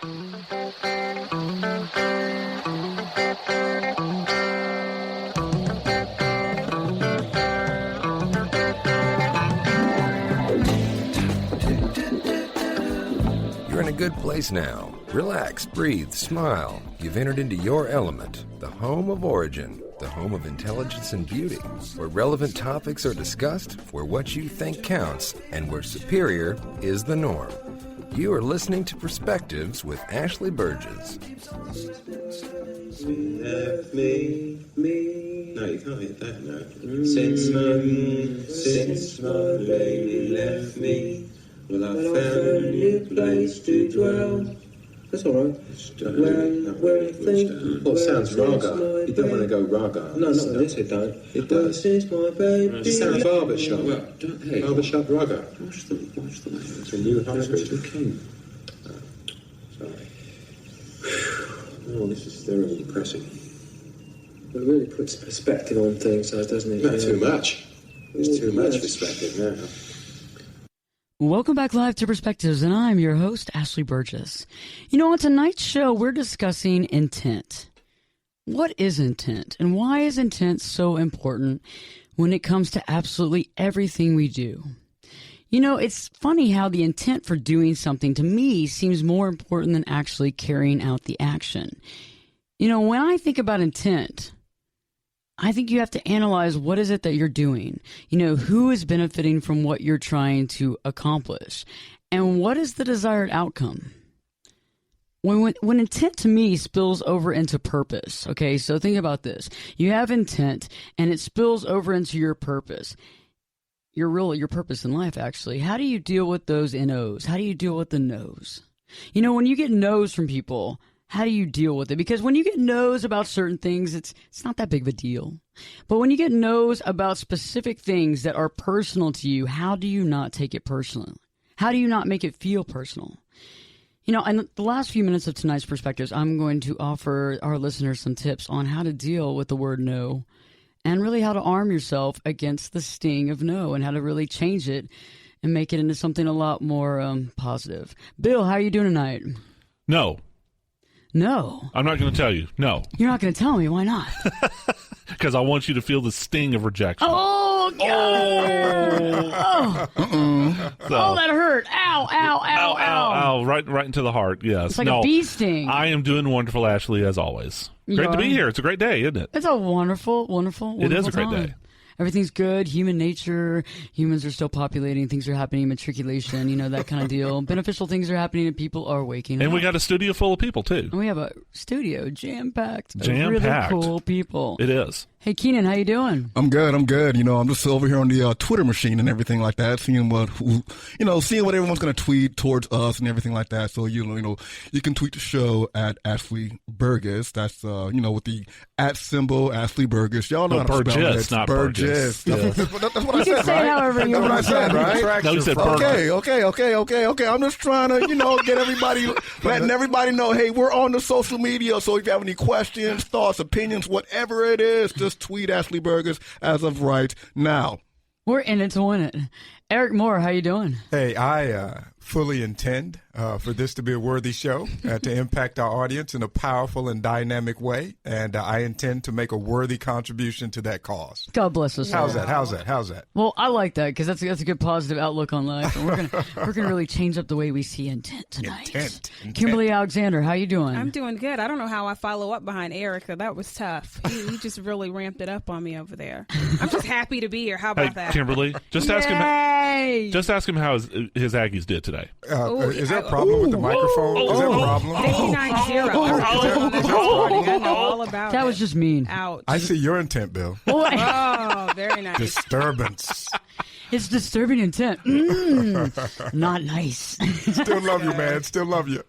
You're in a good place now. Relax, breathe, smile. You've entered into your element, the home of origin, the home of intelligence and beauty, where relevant topics are discussed, where what you think counts, and where superior is the norm. You are listening to Perspectives with Ashley Berges. Left me. No, you can't hit that note. Since my lady left me, well, I found a new place to dwell. That's all right. Where you think? Well, it sounds raga. You don't want to go raga. No, not this. It don't. It does. This is my baby. It sounds barbershop. Well, hey, barbershop raga. Watch the way. It's a new high street. Sorry. Oh, this is thoroughly depressing. It really puts perspective on things, doesn't it? Not too much. There's too much perspective now. Welcome back live to Perspectives, and I'm your host, Ashley Burgess. You know, on tonight's show, we're discussing intent. What is intent, and why is intent so important when it comes to absolutely everything we do? You know, it's funny how the intent for doing something to me seems more important than actually carrying out the action. You know, when I think about intent, I think you have to analyze what is it that you're doing. You know, who is benefiting from what you're trying to accomplish, and what is the desired outcome? When intent to me spills over into purpose, okay, so think about this. You have intent, and it spills over into your purpose. Your purpose in life, actually. How do you deal with those NOs? How do you deal with the no's? You know, when you get no's from people, how do you deal with it? Because when you get no's about certain things, it's not that big of a deal. But when you get no's about specific things that are personal to you, how do you not take it personally? How do you not make it feel personal? You know, in the last few minutes of tonight's Perspectives, I'm going to offer our listeners some tips on how to deal with the word no, and really how to arm yourself against the sting of no, and how to really change it and make it into something a lot more positive. Bill, how are you doing tonight? No. No. I'm not going to tell you. No. You're not going to tell me. Why not? Because I want you to feel the sting of rejection. Oh, God. Oh, that hurt. Ow, ow, ow, ow. Right into the heart, yes. It's like a bee sting. I am doing wonderful, Ashley, as always. Great to be here. It's a great day, isn't it? It's a wonderful, wonderful It is a time. great day. Everything's good. Human nature. Humans are still populating. Things are happening. Matriculation, you know, that kind of deal. Beneficial things are happening, and people are waking up. And we got a studio full of people, too. And we have a studio jam-packed. Jam-packed. Really cool people. It is. Hey, Keenan, how you doing? I'm good. You know, I'm just over here on the Twitter machine and everything like that, seeing what everyone's going to tweet towards us and everything like that. So, you know, you can tweet the show at Ashley Burgess. That's, with the @ symbol, Ashley Burgess. Y'all know how to spell Burgess, it. Not Burgess. That's what I said, say right? however you That's what I want. said, right? No, you said Burgess. Okay. I'm just trying to, get everybody, letting everybody know, hey, we're on the social media. So if you have any questions, thoughts, opinions, whatever it is, just tweet Ashley Burgess as of right now. We're in it to win it. Eric Moore, how you doing? Hey, I fully intend for this to be a worthy show, to impact our audience in a powerful and dynamic way, and I intend to make a worthy contribution to that cause. God bless us. How's that? Well, I like that because that's a good positive outlook on life, and we're gonna really change up the way we see intent tonight. Intent. Kimberly Alexander, how you doing? I'm doing good. I don't know how I follow up behind Erica. That was tough. He just really ramped it up on me over there. I'm just happy to be here. How about that? Kimberly, just ask him how his Aggies did today. Is there a problem with the microphone? Is there a problem? 59-0. I know all about that. Was just mean. Ouch. I see your intent, Bill. Oh, very nice. Disturbance. It's disturbing intent. Not nice. Still love you, man. Still love you.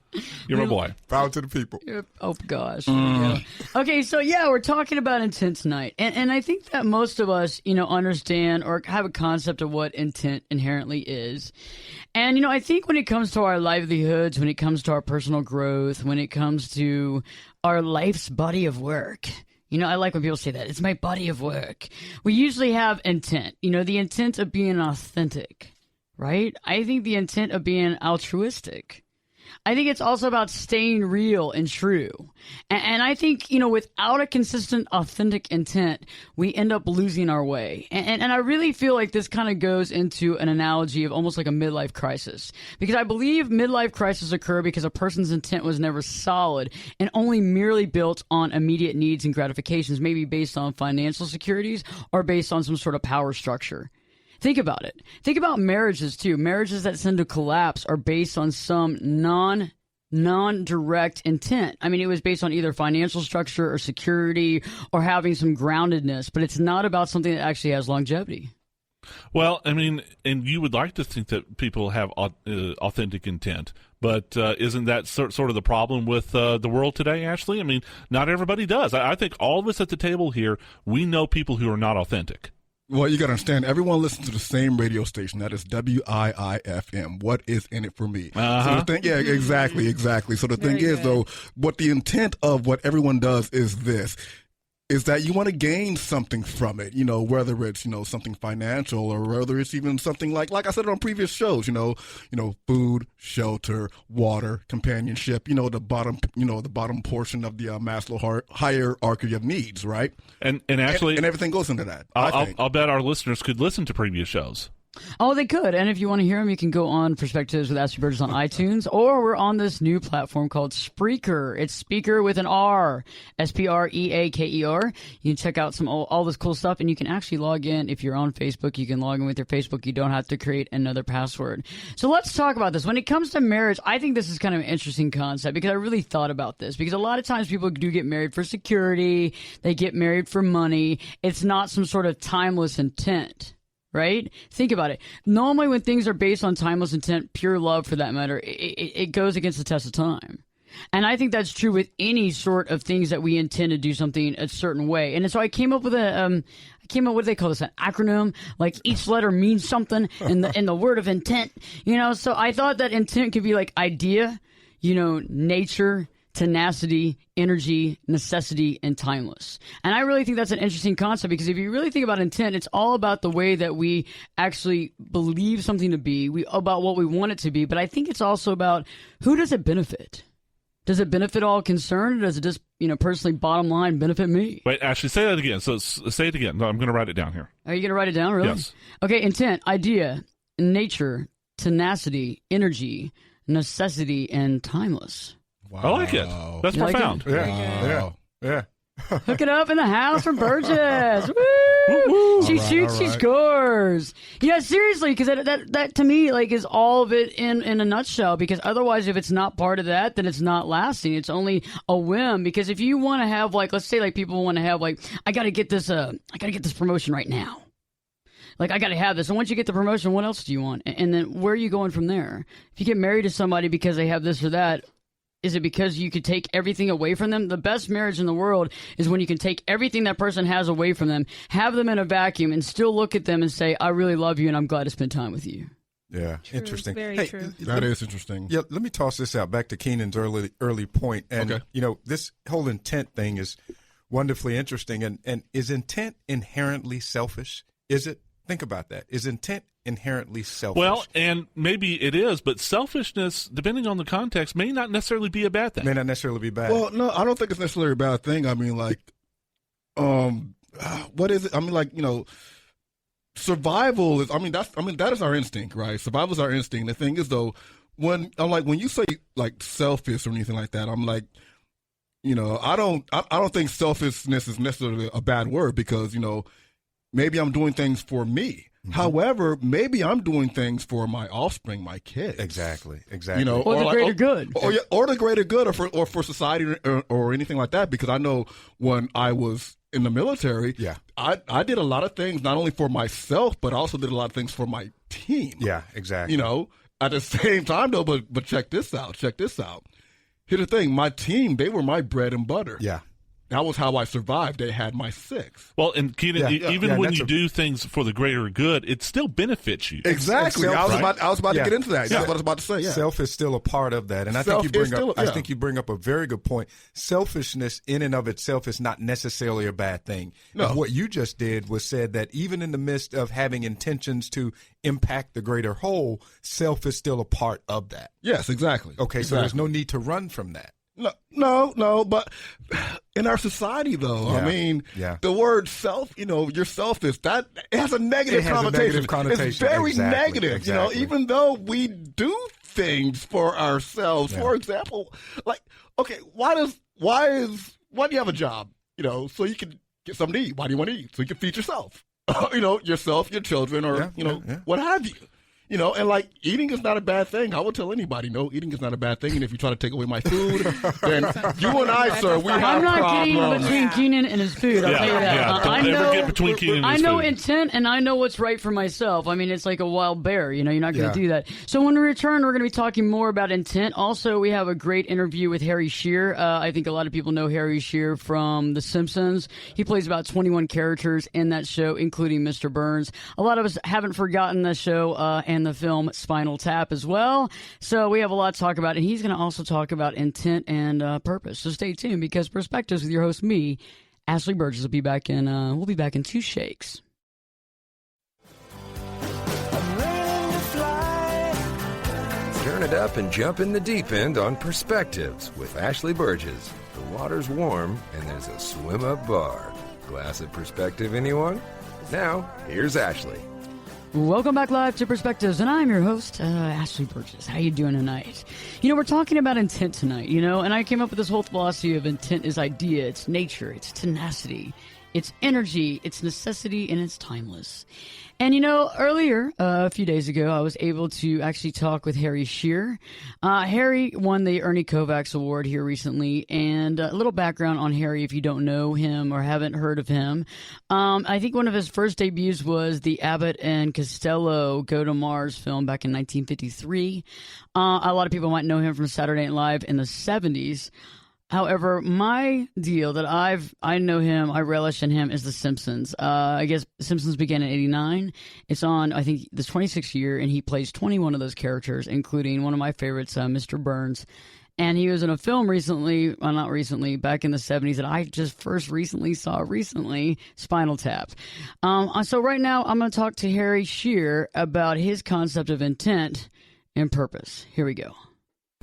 You're my boy. Proud to the people. Oh, gosh. Okay, so, we're talking about intent tonight. And I think that most of us, understand or have a concept of what intent inherently is. And, I think when it comes to our livelihoods, when it comes to our personal growth, when it comes to our life's body of work, I like when people say that. It's my body of work. We usually have intent, the intent of being authentic, right? I think the intent of being altruistic. I think it's also about staying real and true. And I think, without a consistent, authentic intent, we end up losing our way. And I really feel like this kind of goes into an analogy of almost like a midlife crisis. Because I believe midlife crises occur because a person's intent was never solid and only merely built on immediate needs and gratifications, maybe based on financial securities or based on some sort of power structure. Think about it. Think about marriages, too. Marriages that tend to collapse are based on some non-direct intent. I mean, it was based on either financial structure or security or having some groundedness, but it's not about something that actually has longevity. Well, I mean, and you would like to think that people have authentic intent, but isn't that sort of the problem with the world today, Ashley? I mean, not everybody does. I think all of us at the table here, we know people who are not authentic. Well, you got to understand, everyone listens to the same radio station. That is WIIFM. What is in it for me? So the thing, exactly. So the thing is, though, what the intent of what everyone does is this. Is that you want to gain something from it, whether it's, something financial or whether it's even something like I said on previous shows, food, shelter, water, companionship, the bottom portion of the Maslow hierarchy of needs, right? And actually, and everything goes into that. I'll bet our listeners could listen to previous shows. Oh, they could. And if you want to hear them, you can go on Perspectives with Ashley Burgess on iTunes, or we're on this new platform called Spreaker. It's speaker with an R, Spreaker. You can check out all this cool stuff, and you can actually log in. If you're on Facebook, you can log in with your Facebook. You don't have to create another password. So let's talk about this. When it comes to marriage, I think this is kind of an interesting concept because I really thought about this. Because a lot of times people do get married for security. They get married for money. It's not some sort of timeless intent. Right? Think about it. Normally when things are based on timeless intent, pure love for that matter, it goes against the test of time. And I think that's true with any sort of things that we intend to do something a certain way. And so I came up with what do they call this? An acronym? Like each letter means something in the word of intent. So I thought that intent could be like idea, nature, tenacity, energy, necessity, and timeless. And I really think that's an interesting concept because if you really think about intent, it's all about the way that we actually believe something to be, about what we want it to be. But I think it's also about who does it benefit? Does it benefit all concerned, or does it just, personally, bottom line, benefit me? Wait, Ashley, say that again. So say it again. No, I'm going to write it down here. Are you going to write it down, really? Yes. Okay, intent, idea, nature, tenacity, energy, necessity, and timeless. Wow. I like it. That's profound. Yeah. Hook it up in the house from Berges. Woo! She shoots, she scores. Yeah, seriously, because that to me is all of it in a nutshell. Because otherwise, if it's not part of that, then it's not lasting. It's only a whim. Because if you want to have let's say people want to have I got to get this promotion right now. I got to have this. And once you get the promotion, what else do you want? And then where are you going from there? If you get married to somebody because they have this or that. Is it because you could take everything away from them? The best marriage in the world is when you can take everything that person has away from them, have them in a vacuum, and still look at them and say, I really love you and I'm glad to spend time with you. Yeah, true. Interesting. Very true. That is interesting. Yeah, let me toss this out back to Keenan's early point. And, okay. This whole intent thing is wonderfully interesting. And is intent inherently selfish? Is it? Think about that. Is intent inherently selfish? Well, and maybe it is, but selfishness, depending on the context, may not necessarily be a bad thing. May not necessarily be bad. Well, no, I don't think it's necessarily a bad thing. I mean, what is it? I mean, survival is. That is our instinct, right? Survival is our instinct. The thing is, though, when you say selfish or anything like that, I'm like, I don't think selfishness is necessarily a bad word because maybe I'm doing things for me. Mm-hmm. However, maybe I'm doing things for my offspring, my kids. Exactly. Or the greater good. Or the greater good, or for society, or anything like that. Because I know when I was in the military, I did a lot of things not only for myself, but I also did a lot of things for my team. Yeah, exactly. At the same time, though, but check this out. Here's the thing: my team, they were my bread and butter. Yeah. that was how I survived. They had my 6. Well, and Keenan, even when you do things for the greater good, it still benefits you. Exactly. I was about to get into that. That's what I was about to say. Yeah. Self is still a part of that, and I think you bring up a very good point. Selfishness, in and of itself, is not necessarily a bad thing. No. And what you just did was said that even in the midst of having intentions to impact the greater whole, self is still a part of that. Yes, exactly. Okay, so there's no need to run from that. No, but in our society, though, I mean, the word self, you're selfish, that it has a negative connotation. It's very negative, exactly. Even though we do things for ourselves. For example, like, okay, why do you have a job? So you can get something to eat. Why do you want to eat? So you can feed yourself. Yourself, your children, or what have you. And like, eating is not a bad thing. I will tell anybody, no, eating is not a bad thing. And if you try to take away my food, then you and I, sir, we have I'm not problems. getting between Keenan and his food. I'll tell you that. Don't ever get between Keenan and his food. I know food. intent, and I know what's right for myself. I mean, it's like a wild bear. You're not going to do that. So when we return, we're going to be talking more about intent. Also, we have a great interview with Harry Shearer. I think a lot of people know Harry Shearer from The Simpsons. He plays about 21 characters in that show, including Mr. Burns. A lot of us haven't forgotten the show and the film Spinal Tap as well. So we have a lot to talk about, and he's going to also talk about intent and purpose. So stay tuned, because Perspectives with your host, me, Ashley Burgess, will be back in. We'll be back in 2 shakes. Turn it up and jump in the deep end on Perspectives with Ashley Burgess. The water's warm and there's a swim-up bar. Glass of perspective, anyone? Now, here's Ashley. Welcome back live to Perspectives, and I'm your host, Ashley Berges. How you doing tonight? We're talking about intent tonight, and I came up with this whole philosophy of intent is idea, it's nature, it's tenacity, it's energy, it's necessity, and it's timeless. And, earlier, a few days ago, I was able to actually talk with Harry Shearer. Harry won the Ernie Kovacs Award here recently. And a little background on Harry, if you don't know him or haven't heard of him. I think one of his first debuts was the Abbott and Costello Go to Mars film back in 1953. A lot of people might know him from Saturday Night Live in the 70s. However, my deal that I know him, I relish in him, is The Simpsons. I guess Simpsons began in 1989. It's on, I think, the 26th year, and he plays 21 of those characters, including one of my favorites, Mr. Burns. And he was in a film recently, well, not recently, back in the 70s that I just first recently saw Spinal Tap. So right now, I'm going to talk to Harry Shearer about his concept of intent and purpose. Here we go.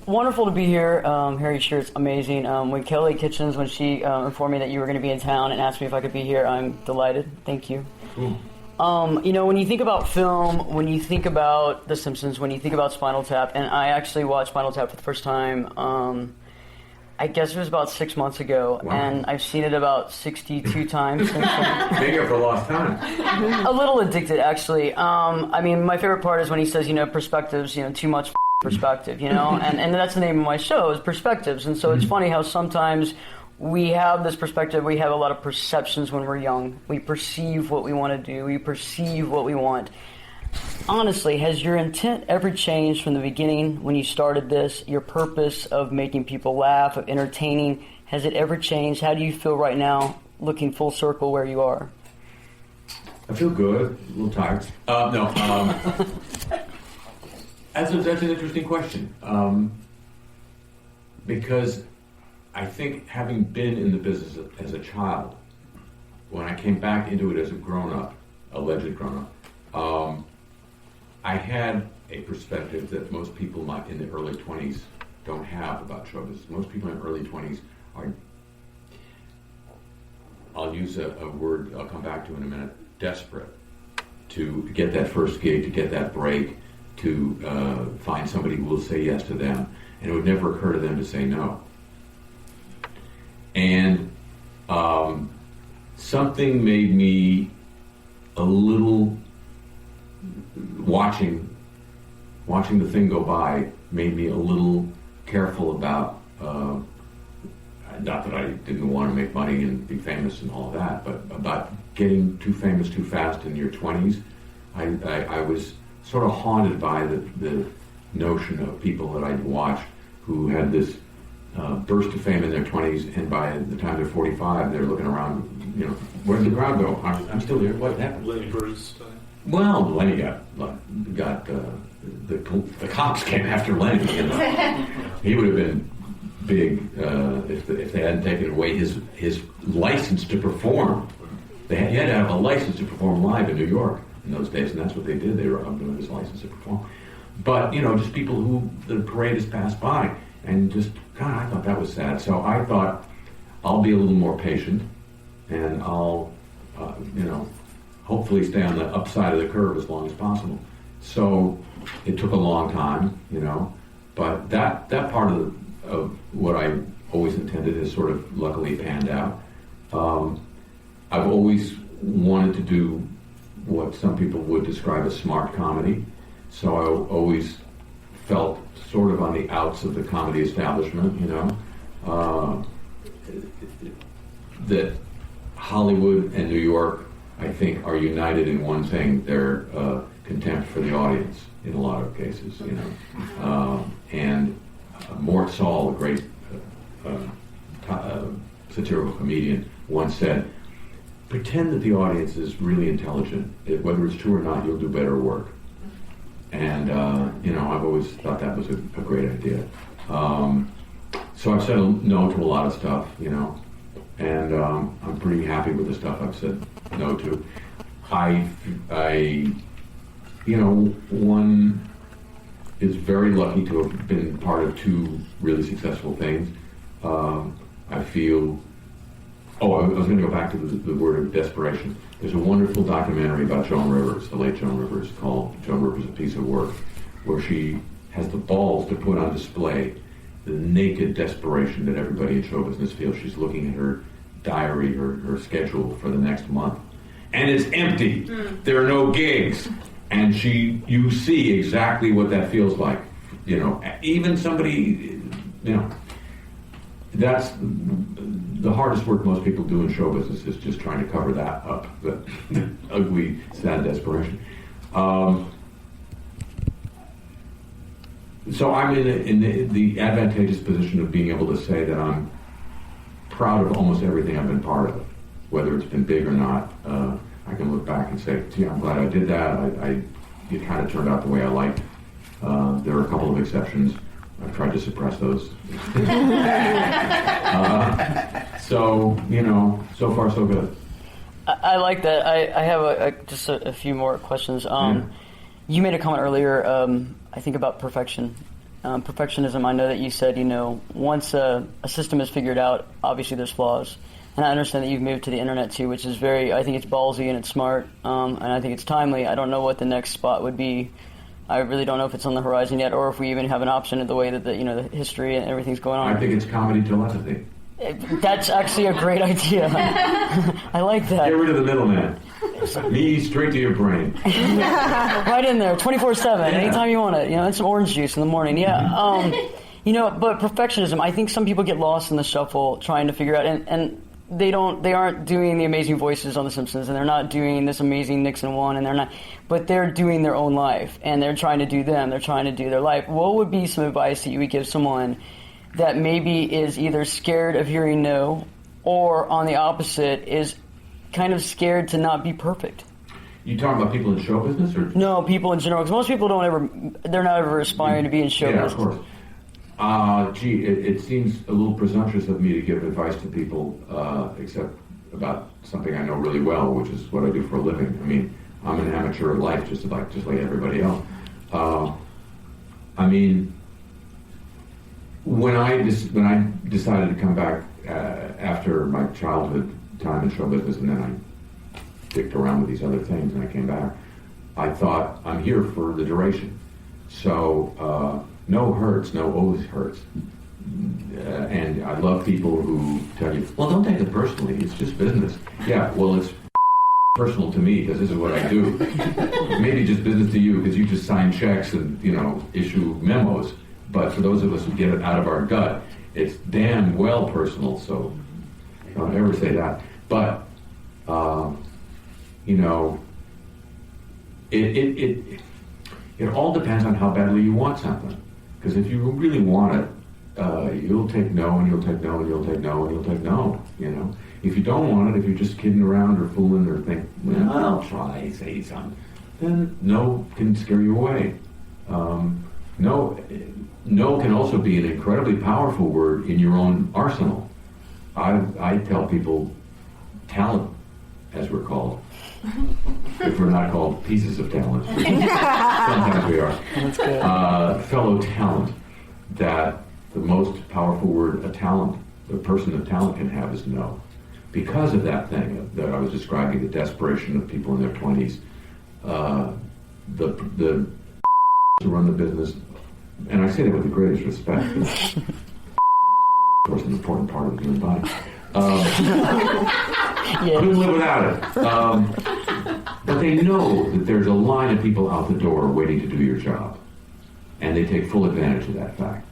Wonderful to be here. Harry Shearer, it's amazing. When Kelly Kitchens, when she informed me that you were going to be in town and asked me if I could be here, I'm delighted. Thank you. Cool. When you think about film, when you think about The Simpsons, when you think about Spinal Tap, and I actually watched Spinal Tap for the first time, I guess it was about 6 months ago, and I've seen it about 62 times since then. Maybe for a lost time. A little addicted, actually. My favorite part is when he says, perspectives, too much perspective, and that's the name of my show, is Perspectives. And so it's funny how sometimes we have this perspective, we have a lot of perceptions when we're young. We perceive what we want to do, we perceive what we want. Honestly, has your intent ever changed from the beginning when you started this? Your purpose of making people laugh, of entertaining, has it ever changed? How do you feel right now, looking full circle where you are? I feel good, a little tired. That's an interesting question, because I think having been in the business as a child, when I came back into it as a grown-up, alleged grown-up, I had a perspective that most people in the early 20s don't have about show business. Most people in their early 20s are, I'll use a word I'll come back to in a minute, desperate to get that first gig, to get that break, to find somebody who will say yes to them. And it would never occur to them to say no. And something made me a little, watching the thing go by, made me a little careful about, not that I didn't want to make money and be famous and all of that, but about getting too famous too fast in your 20s. I was sort of haunted by the notion of people that I'd watched who had this burst to fame in their 20s, and by the time they're 45, they're looking around, where did the crowd go? I'm still here. What happened? Lenny Bruce. Well, Lenny got the cops came after Lenny. He would have been big if they hadn't taken away his license to perform. He had to have a license to perform live in New York in those days, and that's what they did. They were doing his license to perform. But just people who the parade has passed by, and just God, I thought that was sad. So I thought I'll be a little more patient, and I'll hopefully stay on the upside of the curve as long as possible. So it took a long time, but that part of what I always intended has sort of luckily panned out. I've always wanted to do what some people would describe as smart comedy, so I always felt sort of on the outs of the comedy establishment, that Hollywood and New York, I think, are united in one thing: their contempt for the audience in a lot of cases, and Mort Saul, a great satirical comedian, once said, pretend that the audience is really intelligent. Whether it's true or not, you'll do better work. And, I've always thought that was a great idea. So I've said no to a lot of stuff, and I'm pretty happy with the stuff I've said no to. One is very lucky to have been part of two really successful things. I feel... I was going to go back to the word of desperation. There's a wonderful documentary about Joan Rivers, the late Joan Rivers, called Joan Rivers, A Piece of Work, where she has the balls to put on display the naked desperation that everybody in show business feels. She's looking at her diary, her schedule for the next month, and it's empty. There are no gigs. And you see exactly what that feels like. Even somebody, that's the hardest work most people do in show business, is just trying to cover that up, the ugly, sad desperation. So I'm in the advantageous position of being able to say that I'm proud of almost everything I've been part of, whether it's been big or not. I can look back and say, gee, I'm glad I did that. It kind of turned out the way I liked. There are a couple of exceptions. I've tried to suppress those. So far so good. I like that. I have just a few more questions. You made a comment earlier, I think, about perfection. Perfectionism, I know that you said, once a system is figured out, obviously there's flaws. And I understand that you've moved to the internet too, which is I think it's ballsy and it's smart, and I think it's timely. I don't know what the next spot would be. I really don't know if it's on the horizon yet, or if we even have an option of the way that the history and everything's going on. I think it's comedy telepathy. That's actually a great idea. I like that. Get rid of the middleman. Me straight to your brain. Right in there, 24/7, anytime you want it. And some orange juice in the morning. Yeah. But perfectionism, I think some people get lost in the shuffle trying to figure out, and they aren't doing the amazing voices on The Simpsons, and they're not doing this amazing Nixon one, but they're doing their own life, and they're trying to do them. They're trying to do their life. What would be some advice that you would give someone that maybe is either scared of hearing no, or on the opposite, is kind of scared to not be perfect? You talking about people in show business, or no, people in general? Because most people they're not ever aspiring to be in show business. Yeah, of course. It seems a little presumptuous of me to give advice to people, except about something I know really well, which is what I do for a living. I mean, I'm an amateur at life, just like everybody else. When I decided to come back after my childhood time in show business, and then I dicked around with these other things, and I came back, I thought, I'm here for the duration. So no hurts, no always hurts. And I love people who tell you, well, don't take it personally, it's just business. Yeah, well, it's personal to me, because this is what I do. Maybe just business to you, because you just sign checks and, issue memos. But for those of us who get it out of our gut, it's damn well personal, so don't ever say that. But, it all depends on how badly you want something. Because if you really want it, you'll take no, and you'll take no, and you'll take no, and you'll take no. You know, if you don't want it, if you're just kidding around or fooling or think, well, I'll try, say something, then no can scare you away. No can also be an incredibly powerful word in your own arsenal. I tell people, talent, as we're called, if we're not called pieces of talent, sometimes we are. That's good. Fellow talent, that the most powerful word a person of talent can have is no. Because of that thing that I was describing, the desperation of people in their 20s, the to run the business, and I say that with the greatest respect. Of course, an important part of the human body. Couldn't live without it. But they know that there's a line of people out the door waiting to do your job, and they take full advantage of that fact.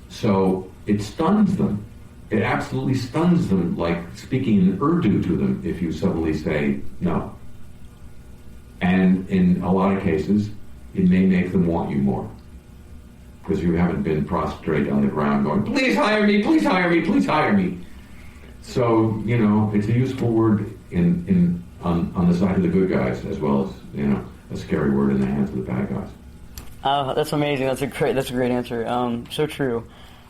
So it stuns them. It absolutely stuns them, like speaking in Urdu to them if you suddenly say no. And in a lot of cases, it may make them want you more, because you haven't been prostrate on the ground going, please hire me, please hire me, please hire me. So, you know, it's a useful word on the side of the good guys, as well as, you know, a scary word in the hands of the bad guys. That's amazing. That's a great answer. So true.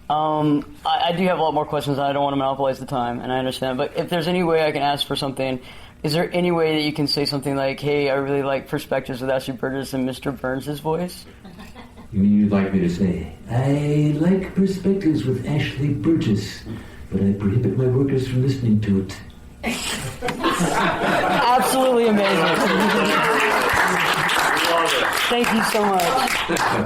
I do have a lot more questions, and I don't want to monopolize the time, and I understand. But if there's any way I can ask for something, is there any way that you can say something like, hey, I really like Perspectives with Ashley Burgess in Mr. Burns' voice? You mean you'd like me to say, I like Perspectives with Ashley Burgess, but I prohibit my workers from listening to it. Absolutely amazing. Thank you so much.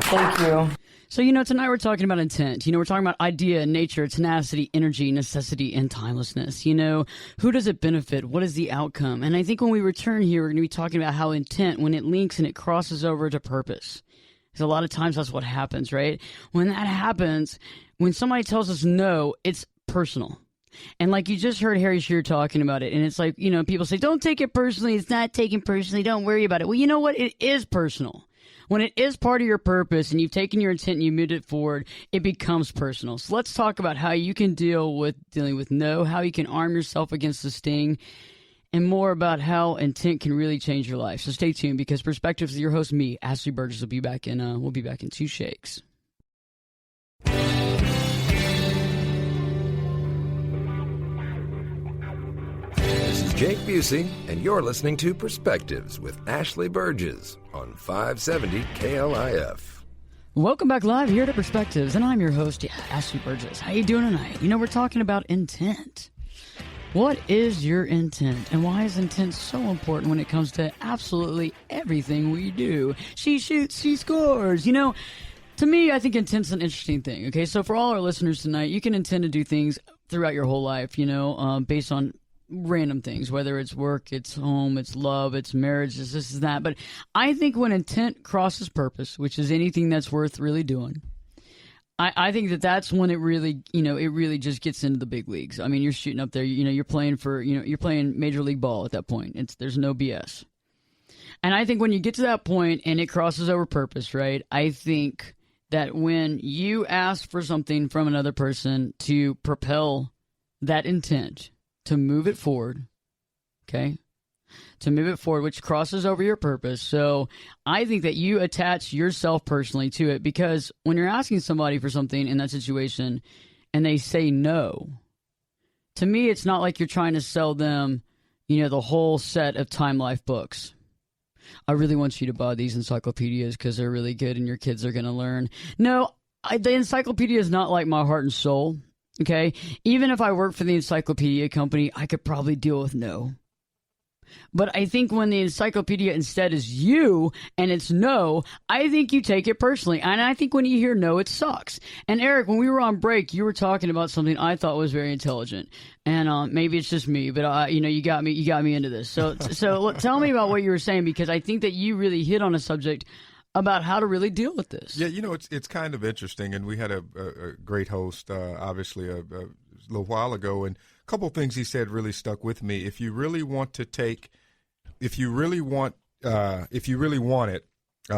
Thank you. So, you know, tonight we're talking about intent. You know, we're talking about idea, nature, tenacity, energy, necessity, and timelessness. You know, who does it benefit? What is the outcome? And I think when we return here, we're going to be talking about how intent, when it links and it crosses over to purpose. Because a lot of times that's what happens, right? When that happens, when somebody tells us no, it's personal. And like you just heard Harry Shearer talking about it, and it's like, you know, people say, don't take it personally. It's not taken personally. Don't worry about it. Well, you know what? It is personal. When it is part of your purpose and you've taken your intent and you moved it forward, it becomes personal. So let's talk about how you can dealing with no, how you can arm yourself against the sting, and more about how intent can really change your life. So stay tuned, because Perspectives with your host, me, Ashley Burgess, will be back in. We'll be back in 2 shakes. This is Jake Busey, and you're listening to Perspectives with Ashley Burgess on 570 KLIF. Welcome back live here to Perspectives, and I'm your host, Ashley Burgess. How you doing tonight? You know, we're talking about intent. What is your intent, and why is intent so important when it comes to absolutely everything we do? She shoots, she scores. You know, to me, I think intent's an interesting thing, okay? So for all our listeners tonight, you can intend to do things throughout your whole life, you know, based on random things, whether it's work, it's home, it's love, it's marriage, it's this, is that. But I think when intent crosses purpose, which is anything that's worth really doing, I think that's when it really, you know, it really just gets into the big leagues. I mean, you're shooting up there, you know, you're playing Major League Ball at that point. There's no BS. And I think when you get to that point and it crosses over purpose, right, I think that when you ask for something from another person to propel that intent, to move it forward, okay? To move it forward, which crosses over your purpose. So I think that you attach yourself personally to it, because when you're asking somebody for something in that situation and they say no, to me, it's not like you're trying to sell them, you know, the whole set of Time Life books. I really want you to buy these encyclopedias because they're really good and your kids are going to learn. No, the encyclopedia is not like my heart and soul. Okay, even if I worked for the encyclopedia company, I could probably deal with no. But I think when the encyclopedia instead is you and it's no, I think you take it personally. And I think when you hear no, it sucks. And Eric, when we were on break, you were talking about something I thought was very intelligent. And maybe it's just me, but you know, you got me into this. So tell me about what you were saying, because I think that you really hit on a subject about how to really deal with this. Yeah, you know, it's kind of interesting, and we had a great host, obviously, a little while ago, and a couple of things he said really stuck with me. If you really want it,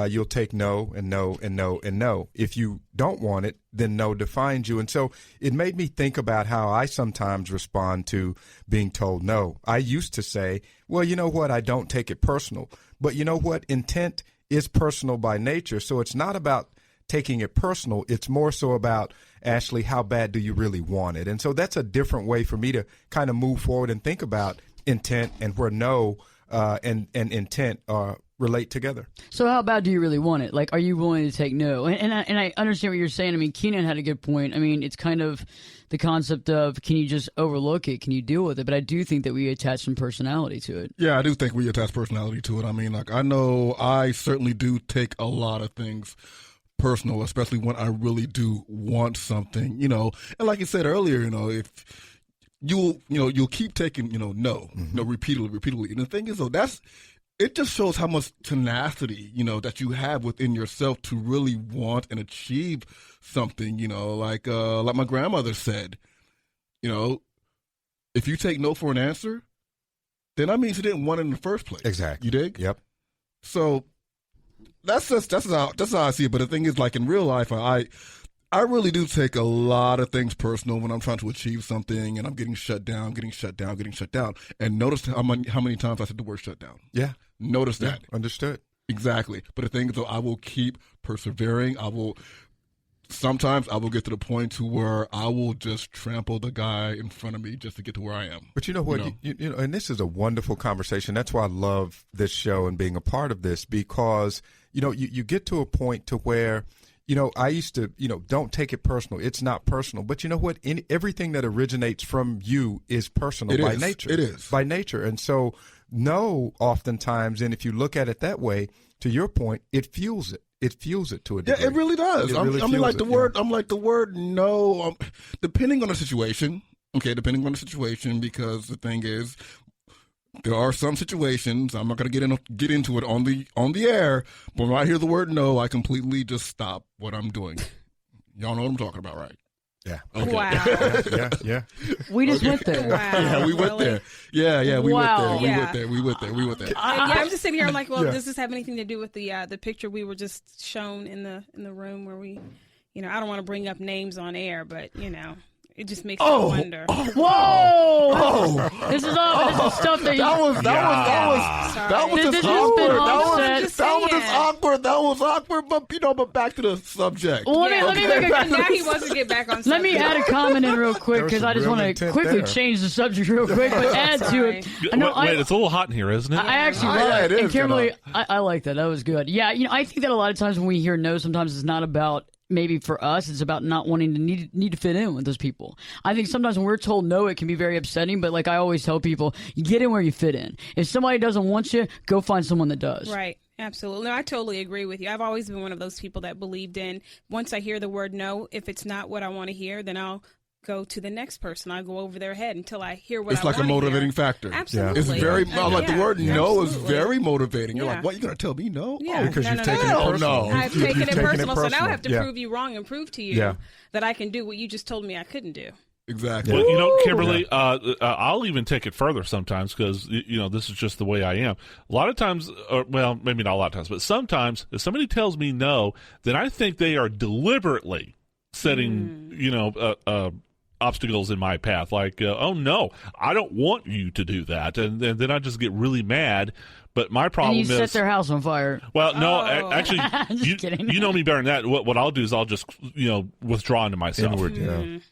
you'll take no and no and no and no. If you don't want it, then no defines you. And so it made me think about how I sometimes respond to being told no. I used to say, well, you know what? I don't take it personal. But you know what? Intent is personal by nature. So it's not about taking it personal. It's more so about, Ashley, how bad do you really want it? And so that's a different way for me to kind of move forward and think about intent and where no and intent relate together. So how bad do you really want it? Like, are you willing to take no? And I understand what you're saying. I mean, Keenan had a good point. I mean, it's kind of the concept of, can you just overlook it? Can you deal with it? But I do think that we attach some personality to it. Yeah, I do think we attach personality to it. I mean, like, I know I certainly do take a lot of things personal, especially when I really do want something, you know. And like you said earlier, you know, if you'll keep taking, no, repeatedly. And the thing is, though, it just shows how much tenacity, that you have within yourself to really want and achieve something, like my grandmother said, if you take no for an answer, then that means you didn't want it in the first place. Exactly. You dig? Yep. So that's how I see it. But the thing is, like, in real life, I really do take a lot of things personal when I'm trying to achieve something and I'm getting shut down. And notice how many times I said the word shut down. Yeah. Notice that. Yeah. Understood. Exactly. But the thing is, though, I will keep persevering. Sometimes I will get to the point to where I will just trample the guy in front of me just to get to where I am. But you know what? You know, and this is a wonderful conversation. That's why I love this show and being a part of this, because, you get to a point to where, I used to, don't take it personal. It's not personal. But you know what? Everything that originates from you is personal by nature. It is. By nature. And so, no, oftentimes, and if you look at it that way, to your point, it fuels it. It fuels it to a degree. Yeah, it really does. The word no, depending on the situation. Okay, depending on the situation, because the thing is, there are some situations, I'm not going to get into it on the air, but when I hear the word no, I completely just stop what I'm doing. Y'all know what I'm talking about, right? Yeah. Okay. Wow. Yeah. We just went there. Wow. Yeah, we went there. Yeah, we Wow. went there. We went there. I'm just sitting here. I'm like, well, does this have anything to do with the picture we were just shown in the room where we, I don't want to bring up names on air, but it just makes me wonder. Whoa! This is stuff that that was just awkward. That was awkward. But back to the subject. Well, let me now he wants to get back on subject. Let me add a comment in real quick, because I just want to quickly change the subject real quick, but add to it. Wait, it's a little hot in here, isn't it? I actually love it. It is. And Kimberly, I like that. That was good. Yeah, I think that a lot of times when we hear no, sometimes it's not about, maybe for us, it's about not wanting to need to fit in with those people. I think sometimes when we're told no, it can be very upsetting, but like I always tell people, you get in where you fit in. If somebody doesn't want you, go find someone that does. Right. Absolutely. No, I totally agree with you. I've always been one of those people that believed in, once I hear the word no, if it's not what I want to hear, then I'll go to the next person. I go over their head until I hear what I want to hear. It's like a motivating factor. Absolutely. It's very, the word no is absolutely. very motivating. You're Yeah. like, what, you going to tell me no? Yeah. Because No, you've no, taken no. it personal. I've taken it personal, so now I have to Yeah. prove you wrong and prove to you that I can do what you just told me I couldn't do. Exactly. Well, Kimberly, I'll even take it further sometimes, because this is just the way I am. A lot of times, well, maybe not a lot of times, but sometimes if somebody tells me no, then I think they are deliberately setting obstacles in my path. Like, oh no, I don't want you to do that, and then I just get really mad. But my problem and you set their house on fire. Well, no, Oh. actually, Just kidding. you know me better than that. What I'll do is I'll just withdraw into myself. Inward,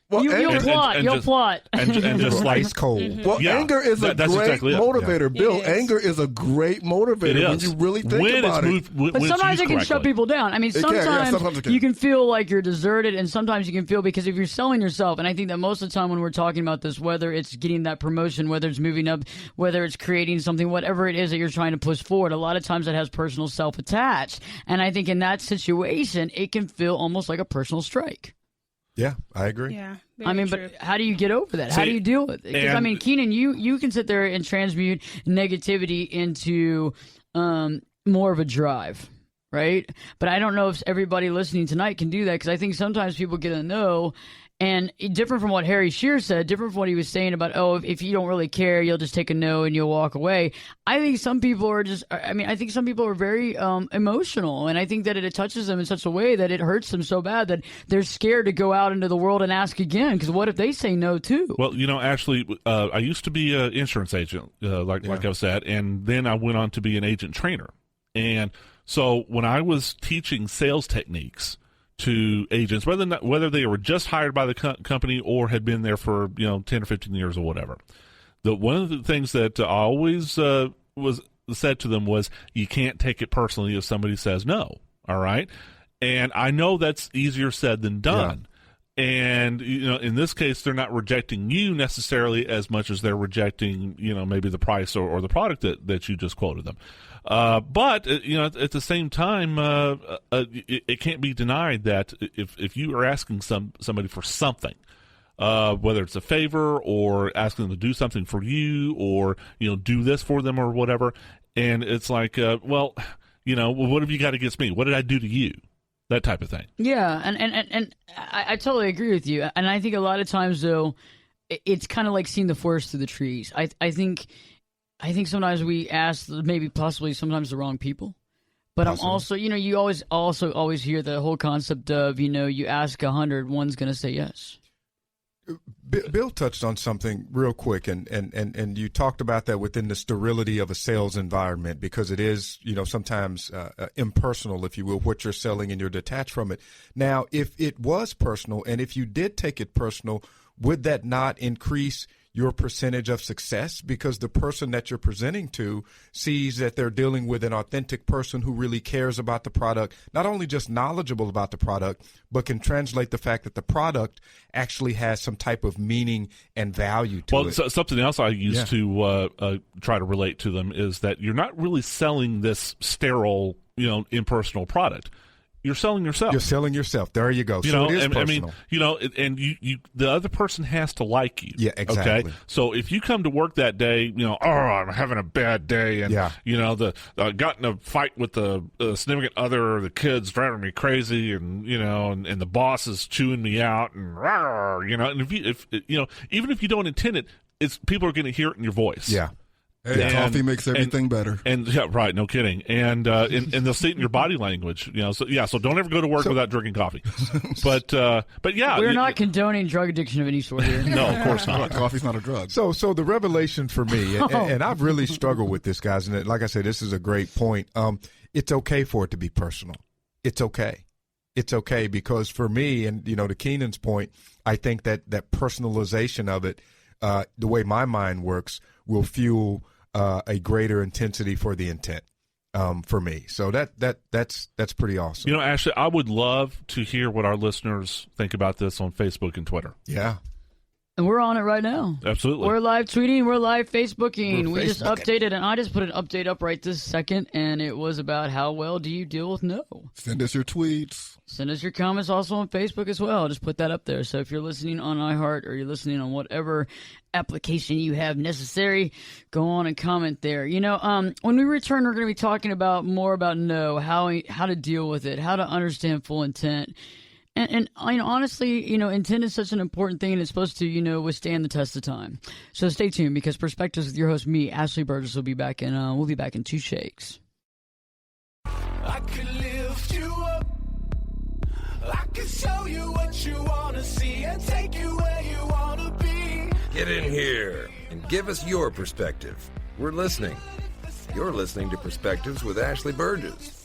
Well, You'll plot. and just like ice cold. Well, Yeah, anger is a that's great exactly it. motivator. Yeah. Bill, It is. anger is a great motivator it when is. you really think when about it's it. Moved, But when it's sometimes used it can shut correctly. people down. I mean, It can, yeah, sometimes it can. you can feel like you're deserted, and sometimes you can feel, because if you're selling yourself, and I think that most of the time when we're talking about this, whether it's getting that promotion, whether it's moving up, whether it's creating something, whatever it is that you're trying to push forward, a lot of times that has personal self attached. And I think in that situation, it can feel almost like a personal strike. Yeah, I agree. Yeah. I mean, very true. but how do you get over that? How do you deal with it? Because, I and- mean, Keenan, you can sit there and transmute negativity into more of a drive, right? But I don't know if everybody listening tonight can do that, because I think sometimes people get a no. And different from what Harry Shearer said, different from what he was saying about, if you don't really care, you'll just take a no and you'll walk away. I think some people are I think some people are very emotional. And I think that it touches them in such a way that it hurts them so bad that they're scared to go out into the world and ask again. Because what if they say no too? Well, Ashley, I used to be an insurance agent, like I've said, and then I went on to be an agent trainer. And so when I was teaching sales techniques to agents, whether they were just hired by the company or had been there for 10 or 15 years or whatever, one of the things that I always was said to them was, you can't take it personally if somebody says no. All right, and I know that's easier said than done. Yeah. And in this case, they're not rejecting you necessarily as much as they're rejecting maybe the price or the product that you just quoted them. But at the same time, it can't be denied that if you are asking somebody for something, whether it's a favor or asking them to do something for you, or do this for them or whatever, and it's like, what have you got against me? What did I do to you? That type of thing. Yeah, and I totally agree with you. And I think a lot of times, though, it's kind of like seeing the forest through the trees. I think sometimes we ask maybe possibly sometimes the wrong people. But I'm also, you always hear the whole concept of, you ask 100, one's going to say yes. Bill touched on something real quick, and you talked about that within the sterility of a sales environment, because it is, sometimes impersonal, if you will, what you're selling, and you're detached from it. Now, if it was personal, and if you did take it personal, would that not increase your percentage of success, because the person that you're presenting to sees that they're dealing with an authentic person who really cares about the product, not only just knowledgeable about the product, but can translate the fact that the product actually has some type of meaning and value to it. Well, something else I use to try to relate to them is that you're not really selling this sterile, impersonal product. You're selling yourself. You're selling yourself. There you go. So it is personal. And the other person has to like you. Yeah, exactly. Okay? So if you come to work that day, I'm having a bad day, and got in a fight with the significant other, or the kids driving me crazy, and and the boss is chewing me out, and and if even if you don't intend it, people are going to hear it in your voice. Yeah. Hey, coffee makes everything better. And yeah, right, no kidding. And they'll see it in your body language. So don't ever go to work without drinking coffee. But yeah, we're not condoning drug addiction of any sort here. No, of course not. Coffee's not a drug. So the revelation for me, and I've really struggled with this, guys. And like I said, this is a great point. It's okay for it to be personal. It's okay. It's okay, because for me, and to Keenan's point, I think that personalization of it, the way my mind works, will fuel a greater intensity for the intent for me. So that's pretty awesome. Ashley, I would love to hear what our listeners think about this on Facebook and Twitter. Yeah. And we're on it right now. Absolutely. We're live tweeting. We're live Facebooking. We just updated, and I just put an update up right this second, and it was about how well do you deal with no. Send us your tweets. Send us your comments also on Facebook as well. Just put that up there. So if you're listening on iHeart, or you're listening on whatever application you have necessary, go on and comment there. When we return, we're going to be talking more about no, how to deal with it, how to understand full intent. And honestly, intent is such an important thing, and it's supposed to, withstand the test of time. So stay tuned, because Perspectives with your host, me, Ashley Burgess, will be back in. We'll be back in 2 shakes. I could lift you up. I could show you what you want to see and take you where you want to be. Get in here and give us your perspective. We're listening. You're listening to Perspectives with Ashley Burgess.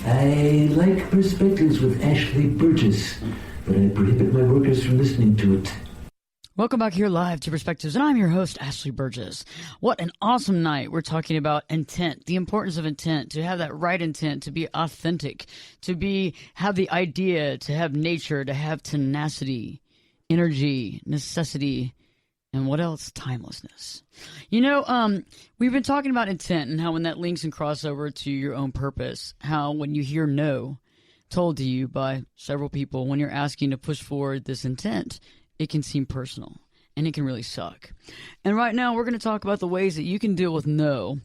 I like Perspectives with Ashley Burgess, but I prohibit my workers from listening to it. Welcome back here live to Perspectives, and I'm your host, Ashley Burgess. What an awesome night. We're talking about intent, the importance of intent, to have that right intent, to be authentic, have the idea, to have nature, to have tenacity, energy, necessity, and what else? Timelessness. We've been talking about intent, and how when that links and crossover to your own purpose, how when you hear no told to you by several people, when you're asking to push forward this intent, it can seem personal, and it can really suck. And right now, we're going to talk about the ways that you can deal with no,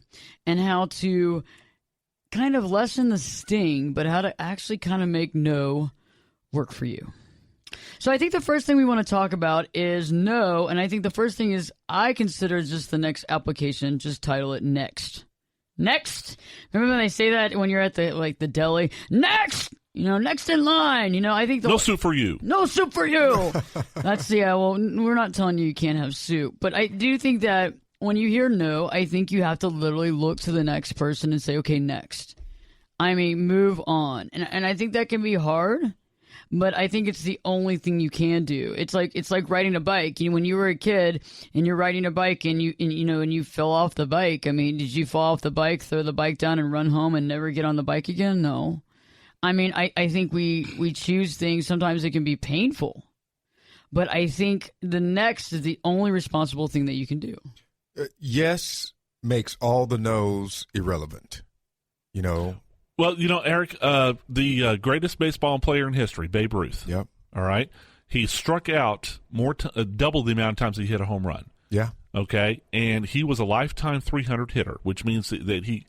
and how to kind of lessen the sting, but how to actually kind of make no work for you. So I think the first thing we want to talk about is no, and I think the first thing is I consider just the next application, just title it next. Next. Remember when they say that when you're at the deli? Next! Next in line. I think no soup for you. No soup for you. That's well, we're not telling you can't have soup, but I do think that when you hear no, I think you have to literally look to the next person and say, okay, next. I mean, move on. And I think that can be hard. But I think it's the only thing you can do. It's like riding a bike. When you were a kid and you're riding a bike and you fell off the bike. I mean, did you fall off the bike, throw the bike down, and run home and never get on the bike again? No. I mean, I think we choose things. Sometimes it can be painful. But I think the next is the only responsible thing that you can do. Yes makes all the no's irrelevant. Well, Eric, the greatest baseball player in history, Babe Ruth. Yep. All right. He struck out double the amount of times he hit a home run. Yeah. Okay. And he was a lifetime 300 hitter, which means that he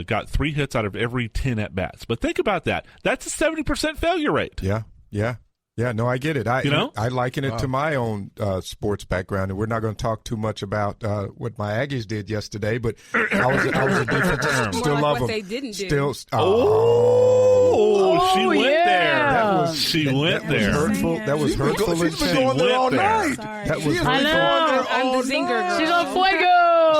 got 3 hits out of every 10 at bats. But think about that. That's a 70% failure rate. Yeah. Yeah. Yeah, no, I get it. I liken it to my own sports background, and we're not going to talk too much about what my Aggies did yesterday. But I was a defensive. Still love them. They didn't do. Still. She went there. She went there. Hurtful. That was hurtful. She's been going there all night. That was I know. I'm the zinger girl. She's on fuego.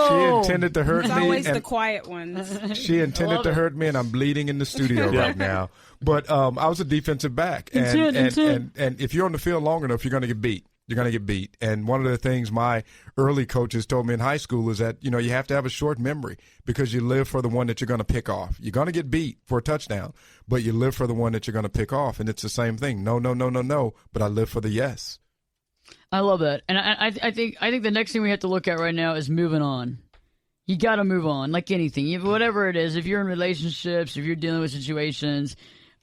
She intended to hurt It's me. always the quiet ones. She intended to hurt me, and I'm bleeding in the studio right now. But I was a defensive back, and if you're on the field long enough, you're going to get beat. You're going to get beat. And one of the things my early coaches told me in high school is that, you have to have a short memory because you live for the one that you're going to pick off. You're going to get beat for a touchdown, but you live for the one that you're going to pick off. And it's the same thing. No, but I live for the yes. I love that. And I think the next thing we have to look at right now is moving on. You got to move on, like anything. Whatever it is, if you're in relationships, if you're dealing with situations,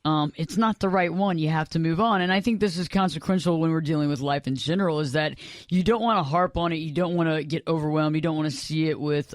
it's not the right one. You have to move on. And I think this is consequential when we're dealing with life in general, is that you don't want to harp on it. You don't want to get overwhelmed. You don't want to see it with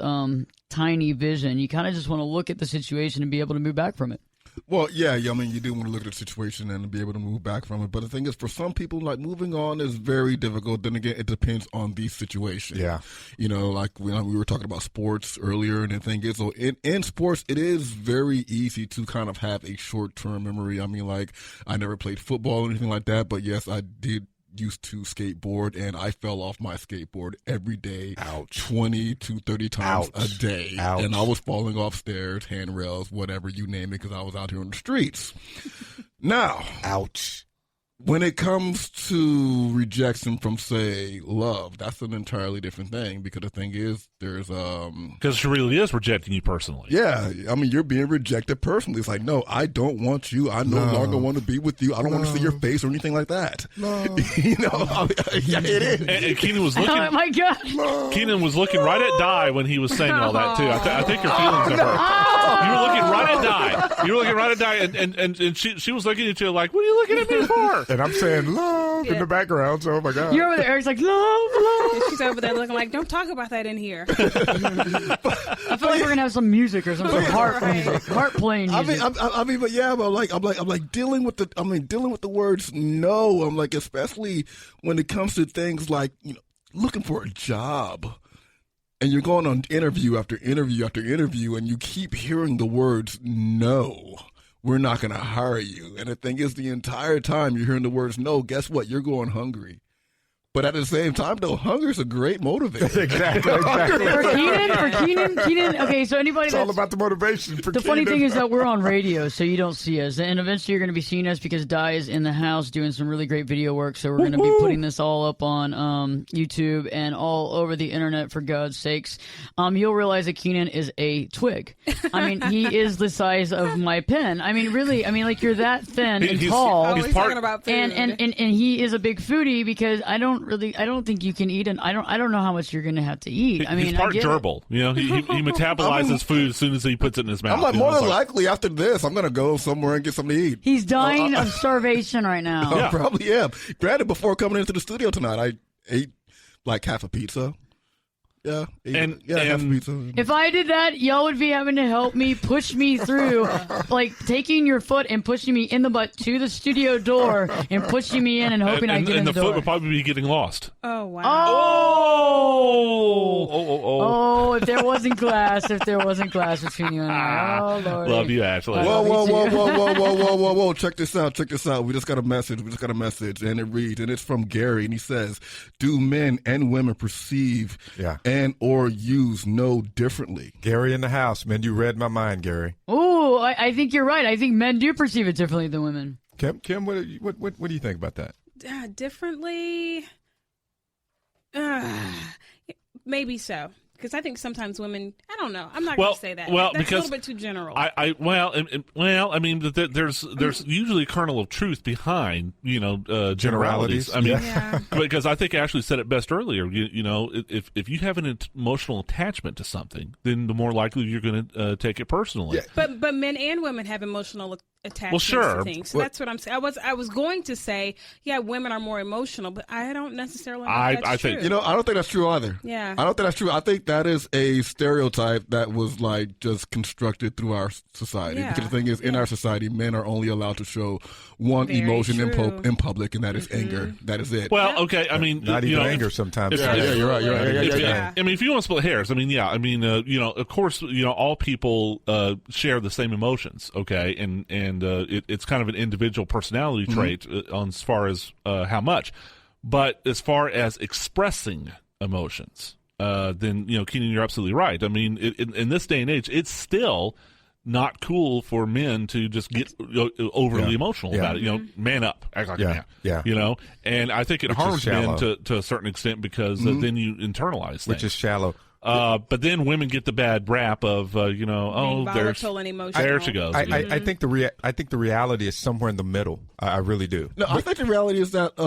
tiny vision. You kind of just want to look at the situation and be able to move back from it. Well, yeah. I mean, you do want to look at the situation and be able to move back from it. But the thing is, for some people, like, moving on is very difficult. Then again, it depends on the situation. Yeah. Like we were talking about sports earlier, and the thing is, so in sports, it is very easy to kind of have a short-term memory. I mean, like, I never played football or anything like that, but yes, I did used to skateboard, and I fell off my skateboard every day. Ouch. 20 to 30 times a day. Ouch. And I was falling off stairs, handrails, whatever you name it, because I was out here on the streets. Now, ouch. When it comes to rejection from, say, love, that's an entirely different thing, because the thing is, there's because she really is rejecting you personally. Yeah, I mean, you're being rejected personally. It's like, no, I don't want you. I no longer want to be with you. I don't want to see your face or anything like that. No. Yeah, it is. And Keenan was looking. Oh my God! Keenan was looking right at Di when he was saying all that too. I think your feelings of her. You were looking right at Di. You were looking right at Di, and she was looking at you like, "What are you looking at me for?" And I'm saying love in the background. So, oh my God, you're over there. Eric's like, love. And she's over there looking like, don't talk about that in here. I feel like we're gonna have some music or some sort of harp playing music. I'm like dealing with the words no. I'm like, especially when it comes to things like, looking for a job, and you're going on interview after interview after interview, and you keep hearing the words no. We're not going to hire you. And the thing is, the entire time you're hearing the words no, guess what? You're going hungry. But at the same time, though, hunger is a great motivator. Exactly. For Keenan, okay, so anybody it's all about the motivation for the funny thing is that we're on radio, so you don't see us. And eventually you're going to be seeing us because Di is in the house doing some really great video work. So we're going to be putting this all up on YouTube and all over the internet, for God's sakes. You'll realize that Keenan is a twig. I mean, he is the size of my pen. I mean, really, like, you're that thin and tall. He's talking about food. And he is a big foodie, because I don't think you can eat, and I don't know how much you're going to have to eat. He's part gerbil. He metabolizes food as soon as he puts it in his mouth. I'm like, more than likely after this, I'm going to go somewhere and get something to eat. He's dying of starvation right now. I probably am. Granted, before coming into the studio tonight, I ate like half a pizza. Yeah. And- it has to be too. If I did that, y'all would be having to help me push me through, like taking your foot and pushing me in the butt to the studio door and pushing me in and hoping I get in and the the door. foot would probably be getting lost. Oh wow. Oh, if there wasn't glass between you and I. Oh, Lord. Love you, Ashley. Whoa. Check this out. We just got a message. And it reads, and it's from Gary, and he says, do men and women perceive and or use no differently? Gary in the house, man. You read my mind, Gary. Ooh, I think you're right. I think men do perceive it differently than women. Kim, what do you think about that? Differently? Maybe so. Because I think sometimes women, I don't know. I'm not going to say that. Well, That's because a little bit too general. I mean, there's usually a kernel of truth behind, generalities. I mean, because I think Ashley said it best earlier. If you have an emotional attachment to something, then the more likely you're going to take it personally. Yeah. But men and women have emotional attachments sure. to things. So that's what I'm saying. I was going to say, women are more emotional, but I don't necessarily think that's think true. I don't think that's true either. Yeah. I don't think that's true. I think that is a stereotype that was like just constructed through our society. Yeah. Because the thing is, in our society, men are only allowed to show one Very emotion true. in public, and that is anger. That is it. Well, okay. I mean, Not even anger sometimes. Yeah, you're right. Yeah. I mean, if you want to split hairs, I mean, of course, all people share the same emotions, okay, and it's kind of an individual personality trait on as far as how much, but as far as expressing emotions, then Keenan, you're absolutely right. I mean, in this day and age, it's still not cool for men to just get overly emotional about it. Man up, act like a man. Yeah. And I think it harms men to a certain extent because then you internalize things. Which is shallow. But then women get the bad rap of Being volatile and emotional. there she goes. I think the reality is somewhere in the middle. I really do. No, I think the reality is that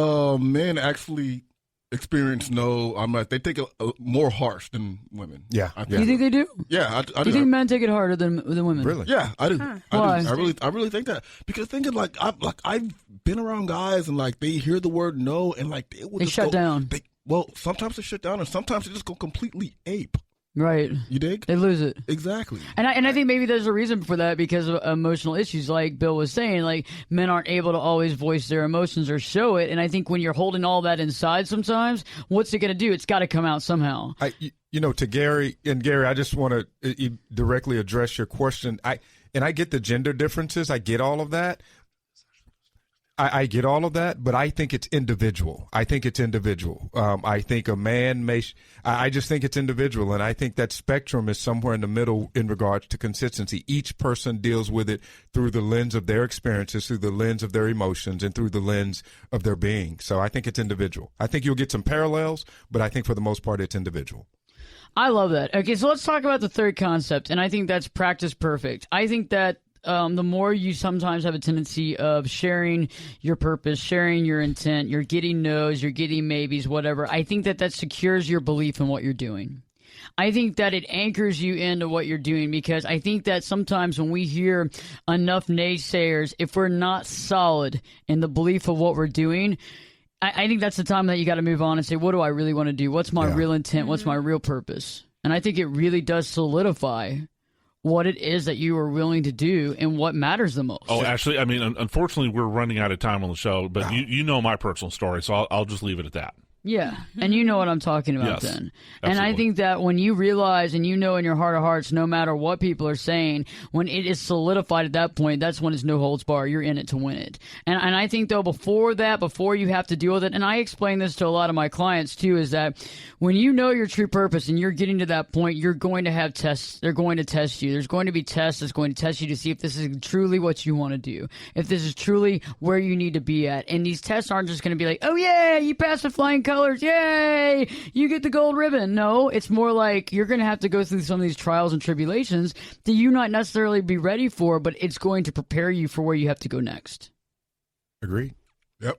men actually experience they take it more harsh than women. Yeah. Do you think they do? Yeah, I Do you think men take it harder than women? Really? Yeah, I do. Why? I really think that because thinking I've been around guys and like they hear the word no and like they shut down. Sometimes they shut down and sometimes they just go completely ape. Right. You dig? They lose it. Exactly. And I think maybe there's a reason for that because of emotional issues, like Bill was saying. Like, men aren't able to always voice their emotions or show it. And I think when you're holding all that inside sometimes, what's it going to do? It's got to come out somehow. To Gary, I just want to directly address your question. I get the gender differences. I get all of that. I get all of that, but I think it's individual. I think a man I just think it's individual, and I think that spectrum is somewhere in the middle in regards to consistency. Each person deals with it through the lens of their experiences, through the lens of their emotions, and through the lens of their being. So I think it's individual. I think you'll get some parallels, but I think for the most part it's individual. I love that. Okay, so let's talk about the third concept, and I think that's practice perfect. I think that the more you sometimes have a tendency of sharing your purpose, sharing your intent, you're getting no's, you're getting maybes, whatever, I think that secures your belief in what you're doing. I think that it anchors you into what you're doing because I think that sometimes when we hear enough naysayers, if we're not solid in the belief of what we're doing, I think that's the time that you got to move on and say, what do I really want to do? What's my real intent? What's my real purpose? And I think it really does solidify what it is that you are willing to do and what matters the most. Oh, actually, I mean, unfortunately, we're running out of time on the show, but you know my personal story, so I'll just leave it at that. Yeah, and you know what I'm talking about then. And absolutely. I think that when you realize and you know in your heart of hearts, no matter what people are saying, when it is solidified at that point, that's when it's no holds bar. You're in it to win it. And I think, though, before you have to deal with it, and I explain this to a lot of my clients, too, is that when you know your true purpose and you're getting to that point, you're going to have tests. They're going to test you. There's going to be tests that's going to test you to see if this is truly what you want to do, if this is truly where you need to be at. And these tests aren't just going to be like, oh, yeah, you passed with flying colors. Yay, you get the gold ribbon. No, it's more like you're going to have to go through some of these trials and tribulations that you not necessarily be ready for, but it's going to prepare you for where you have to go next. Agreed. Yep.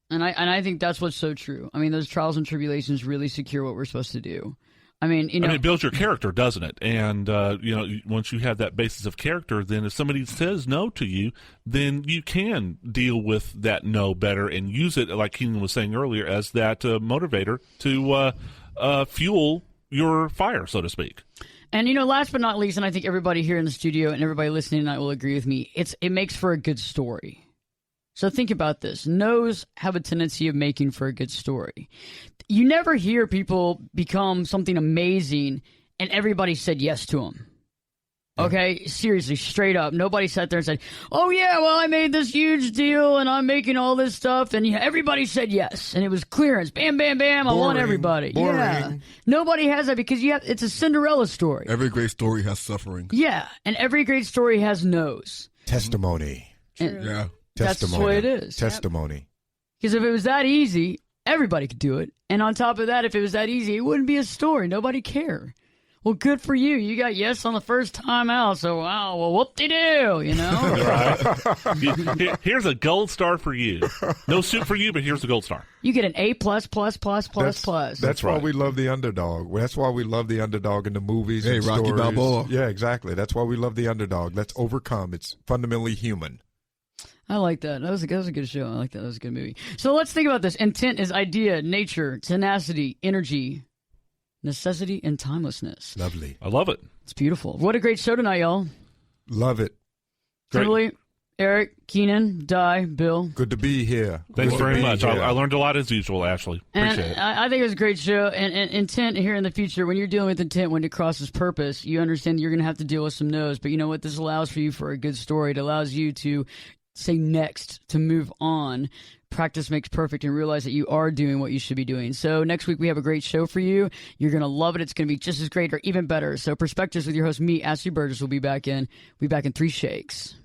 And I think that's what's so true. I mean, those trials and tribulations really secure what we're supposed to do. I mean, it builds your character, doesn't it? And, once you have that basis of character, then if somebody says no to you, then you can deal with that no better and use it, like Keenan was saying earlier, as that motivator to fuel your fire, so to speak. And, you know, last but not least, and I think everybody here in the studio and everybody listening tonight will agree with me, it makes for a good story. So think about this. No's have a tendency of making for a good story. You never hear people become something amazing and everybody said yes to them. Okay, seriously, straight up. Nobody sat there and said, oh, yeah, well, I made this huge deal and I'm making all this stuff. And everybody said yes. And it was clearance. Bam, bam, bam. I want everybody. Boring. Yeah. Nobody has that because it's a Cinderella story. Every great story has suffering. Yeah. And every great story has no's. Testimony. Yeah. That's the way it is. Testimony. Because if it was that easy, everybody could do it. And on top of that, if it was that easy, it wouldn't be a story. Nobody cared. Well, good for you. You got yes on the first time out, so wow, well, whoop-de-doo, you know? Right. Here's a gold star for you. No suit for you, but here's a gold star. You get an A++++++. That's why we love the underdog. That's why we love the underdog in the movies and Rocky stories. Balboa. Yeah, exactly. That's why we love the underdog. Let's overcome. It's fundamentally human. I like that. That was a good show. I like that. That was a good movie. So let's think about this. Intent is idea, nature, tenacity, energy, necessity, and timelessness. Lovely. I love it. It's beautiful. What a great show tonight, y'all. Love it. Kimberly, Eric, Keenan, Di, Bill. Good to be here. Thanks very much. I learned a lot as usual, Ashley. Appreciate it. I think it was a great show. And intent here in the future, when you're dealing with intent, when it crosses purpose, you understand that you're going to have to deal with some no's. But you know what? This allows for you for a good story. It allows you to say next, to move on. Practice makes perfect, and realize that you are doing what you should be doing. So next week we have a great show for you. You're going to love it. It's going to be just as great or even better. So Perspectives with your host, me, Ashley Burgess, will be back in 3 shakes.